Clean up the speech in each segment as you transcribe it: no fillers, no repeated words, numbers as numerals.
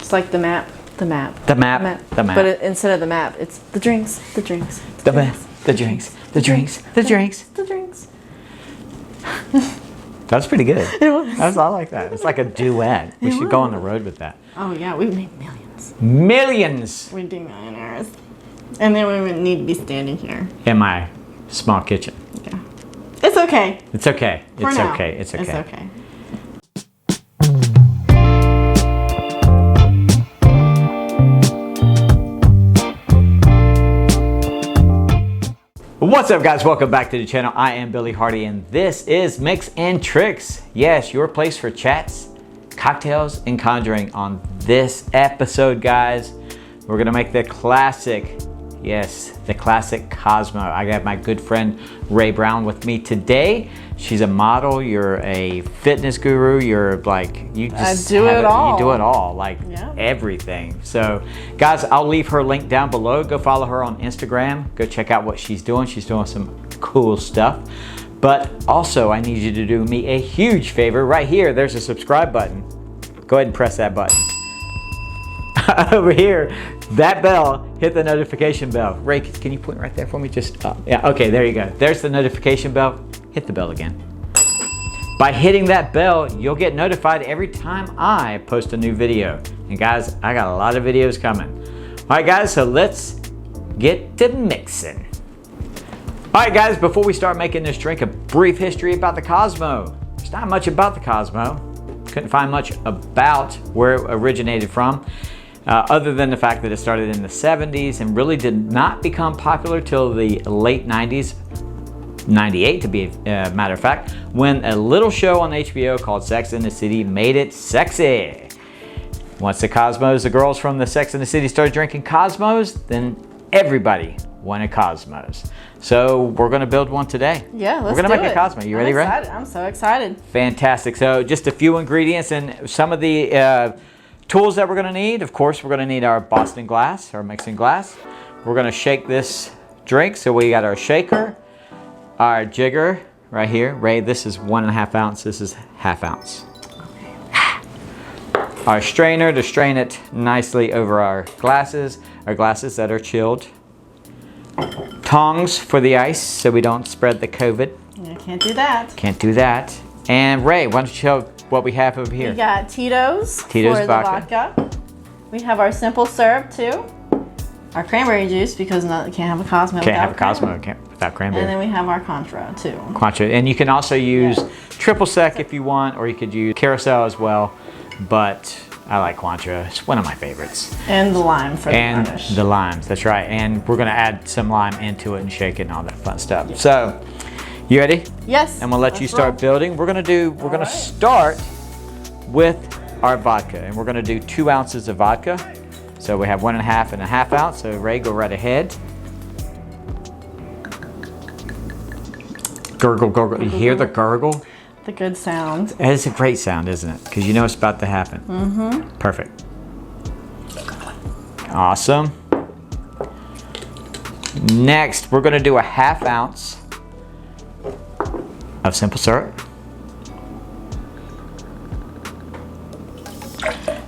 It's like the map. The map. But instead of the map, it's the drinks. The drinks. That's pretty good. It was. I like that. It's like a duet. We should go on the road with that. Oh yeah, we would make millions. Millions! We'd be millionaires. And then we wouldn't need to be standing here. In my small kitchen. Yeah. It's okay. It's okay. For now. It's okay. It's okay. What's up, guys? Welcome back to the channel. I am Billy Hardy and this is Mix and Tricks. Yes, your place for chats, cocktails, and conjuring. On this episode, guys, we're gonna make the classic, yes, the classic Cosmo. I got my good friend Ray Brown with me today. She's a model, you're a fitness guru, you're like, you just do it all. You do it all, like everything. So guys, I'll leave her link down below. Go follow her on Instagram. Go check out what she's doing. She's doing some cool stuff. But also, I need you to do me a huge favor. Right here, there's a subscribe button. Go ahead and press that button. Over here, that bell, hit the notification bell. Ray, can you point right there for me? Just up. Yeah, okay, there you go. There's the notification bell. Hit the bell again. By hitting that bell, you'll get notified every time I post a new video. And guys, I got a lot of videos coming. All right, guys, so let's get to mixing. All right, guys, before we start making this drink, a brief history about the Cosmo. There's not much about the Cosmo. Couldn't find much about where it originated from. Other than the fact that it started in the 70s and really did not become popular till the late 90s, 98 to be a matter of fact, when a little show on HBO called Sex and the City made it sexy. Once the Cosmos, the girls from the Sex and the City started drinking Cosmos, then everybody wanted Cosmos. So we're gonna build one today. Yeah, let's do it. We're gonna make a Cosmo. You ready, Ray? I'm so excited. Fantastic. So just a few ingredients and some of the tools that we're gonna need. Of course, we're gonna need our Boston glass, our mixing glass. We're gonna shake this drink. So we got our shaker, our jigger right here. Ray, this is 1.5 ounce. This is 1/2 ounce. Our strainer to strain it nicely over our glasses that are chilled. Tongs for the ice so we don't spread the COVID. Yeah, can't do that. Can't do that. And Ray, why don't you show what we have over here? We got Tito's for the vodka. We have our simple syrup too. Our cranberry juice because can't have a Cosmo without cranberry. And then we have our Contra too. Contra, and you can also use triple sec if you want, or you could use carousel as well. But I like Contra. It's one of my favorites. And the lime for the garnish. And the limes, that's right. And we're gonna add some lime into it and shake it and all that fun stuff. Yeah. So, you ready? Yes. I'm gonna let you start building. We're gonna start with our vodka, and we're gonna do 2 ounces of vodka. So we have 1.5 and 1/2 ounce. So Ray, go right ahead. Gurgle, gurgle. You hear the gurgle? The good sound. It's a great sound, isn't it? Because you know it's about to happen. Mm-hmm. Perfect. Awesome. Next, we're gonna do a 1/2 ounce of simple syrup.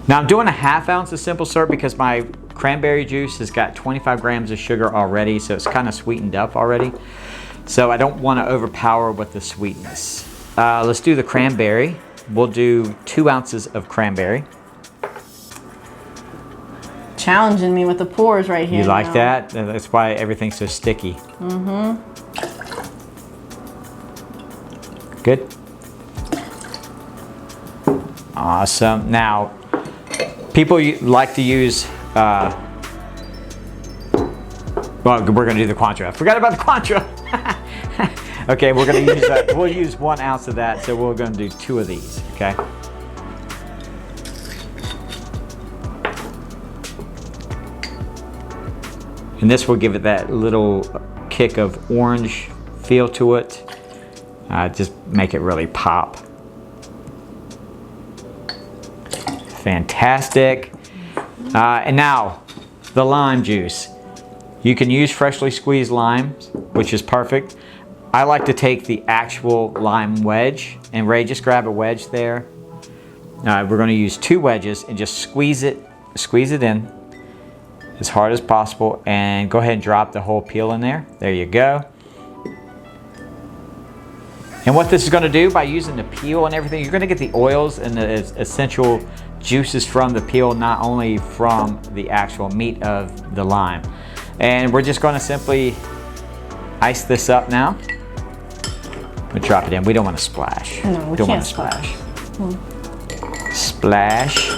Now I'm doing a 1/2 ounce of simple syrup because my cranberry juice has got 25 grams of sugar already, so it's kind of sweetened up already. So I don't want to overpower with the sweetness. Let's do the cranberry. We'll do 2 ounces of cranberry. Challenging me with the pours right here. You like that? That's why everything's so sticky. Mm-hmm. Good. Awesome. Now, people like to use, well, we're gonna do the Contra. I forgot about the Contra. Okay, we're gonna use, we'll use 1 ounce of that, so we're gonna do 2 of these, okay? And this will give it that little kick of orange feel to it. Just make it really pop. Fantastic. And now, the lime juice. You can use freshly squeezed limes, which is perfect. I like to take the actual lime wedge, and Ray, just grab a wedge there. We're gonna use 2 wedges and just squeeze it squeeze it in as hard as possible and go ahead and drop the whole peel in there. There you go. And what this is going to do by using the peel and everything, you're going to get the oils and the essential juices from the peel, not only from the actual meat of the lime. And we're just going to simply ice this up now. We drop it in. We don't want to splash. No, we don't can't want to splash. Splash.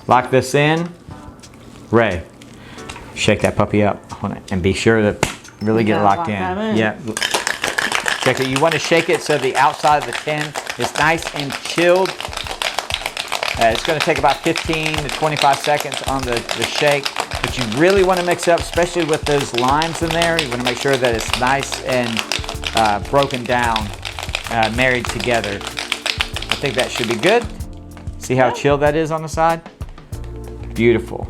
Lock this in. Ray, shake that puppy up and be sure to really get it locked in. Yeah. Check it. You want to shake it so the outside of the tin is nice and chilled. It's going to take about 15 to 25 seconds on the shake, but you really want to mix up, especially with those limes in there. You want to make sure that it's nice and broken down, married together. I think that should be good. See how chilled that is on the side? Beautiful.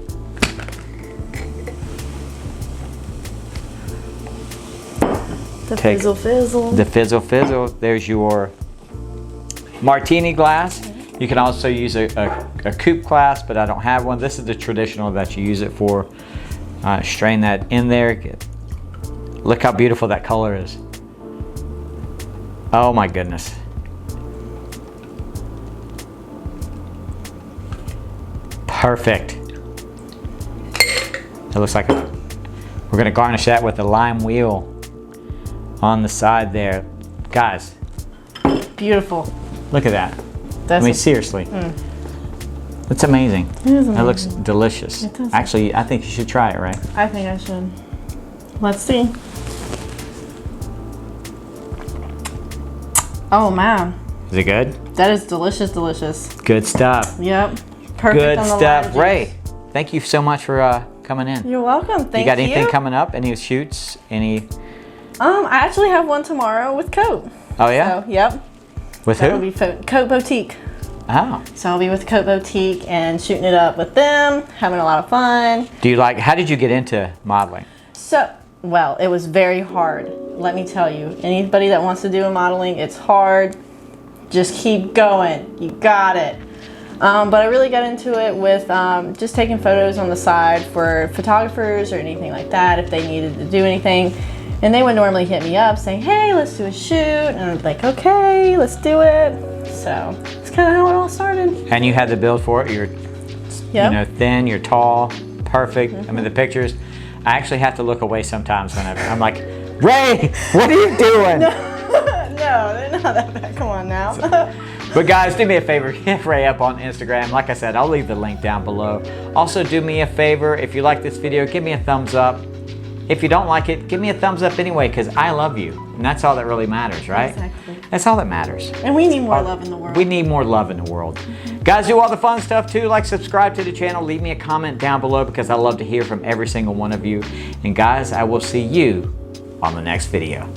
The fizzle fizzle. The fizzle fizzle. There's your martini glass. You can also use a coupe glass, but I don't have one. This is the traditional that you use it for. Strain that in there. Look how beautiful that color is. Oh my goodness. Perfect. It looks like we're gonna garnish that with a lime wheel on the side there. Guys. Beautiful. Look at that. I mean, seriously. That's amazing. It is amazing. That looks delicious. It does. Actually, I think you should try it, right? I think I should. Let's see. Oh man. Is it good? That is delicious, delicious. Good stuff. Yep. Perfect. Good on the stuff. lime Ray, juice. thank you so much for coming in. You're welcome. Thank you. You got anything coming up? Any shoots? Any? I actually have one tomorrow with Coat. Oh yeah? So, yep. With that who? will be Coat Boutique. Oh. So I'll be with Coat Boutique and shooting it up with them, having a lot of fun. How did you get into modeling? So, well, it was very hard. Let me tell you, anybody that wants to do a modeling, it's hard. Just keep going. You got it. But I really got into it with just taking photos on the side for photographers or anything like that if they needed to do anything. And they would normally hit me up saying, hey, let's do a shoot. And I'm like, okay, let's do it. So it's kind of how it all started. And you had the build for it. You're thin, you're tall, perfect. I mean, the pictures, I actually have to look away sometimes when I'm like, Ray, what are you doing? No, they're not that bad. Come on now. But guys, do me a favor, hit Ray up on Instagram. Like I said, I'll leave the link down below. Also, do me a favor, if you like this video, give me a thumbs up. If you don't like it, give me a thumbs up anyway, because I love you. And that's all that really matters, right? Exactly. That's all that matters. And we need more love in the world. We need more love in the world. Guys, do all the fun stuff too. Like, subscribe to the channel. Leave me a comment down below because I love to hear from every single one of you. And guys, I will see you on the next video.